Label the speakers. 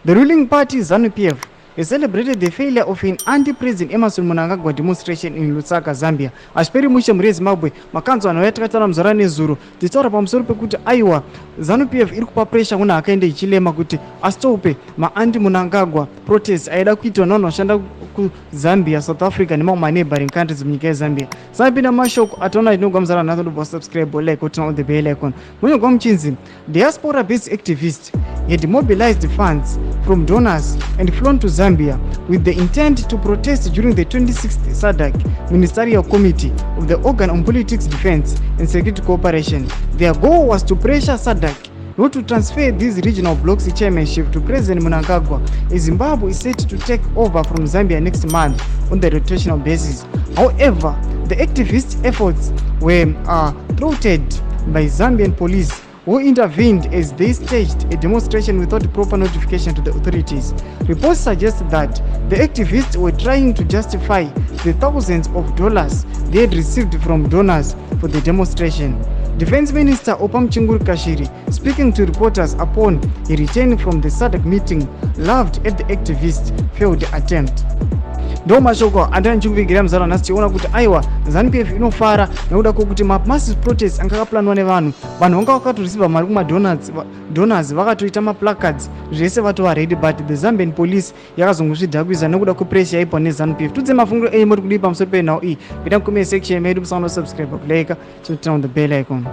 Speaker 1: The ruling party, Zanu PF, has celebrated the failure of an anti-President Mnangagwa demonstration in Lusaka, Zambia. Ashperi mushe mure Zimbabwe, makanzo anauya takataura muzora nezuro, tichitaura pamusoro pekuti aiwa Zanu PF iri kupa pressure kuna akaenda ichilema kuti astope ma-anti-Mnangagwa protests aida kuitwa nevanhu vanoshanda kuZambia, South Africa nemamwe neighboring countries munyika yeZambia. Sapinda mashoko ataona inogwa muzara nazo ndobva subscribe like kuti on the bell icon. Munyogwa muchinzi diaspora-based activists had mobilized funds from donors and flown to Zambia with the intent to protest during the 26th SADC Ministerial Committee of the Organ on Politics, Defense and Security Cooperation. Their goal was to pressure SADC not to transfer these regional blocks chairmanship to President Mnangagwa, as Zimbabwe is set to take over from Zambia next month on the rotational basis. However, the activists' efforts were thwarted by Zambian police, who intervened as they staged a demonstration without proper notification to the authorities. Reports suggest that the activists were trying to justify the thousands of dollars they had received from donors for the demonstration. Defense Minister Opam Chinguri Kashiri, speaking to reporters upon he returned from the SADC meeting, laughed at the activists' failed attempt. Ndo mashoko andani chikuvigira muzara nhasi tiona kuti aiwa Zanu PF inofara nekuda kwokuti massive protests anga akaplanwa nevanhu vanga vakatorisiva mari donors vakatoita maplacards zvese vatova ready, but the Zambian police yakazongozvidhakwisa nekuda kwepressure yaipa neZanu PF. Tudze mafungiro enyu muri kudii pamusoro penhau iyi, pita mucomment section medu, musaona subscribe, like, turn on the bell icon.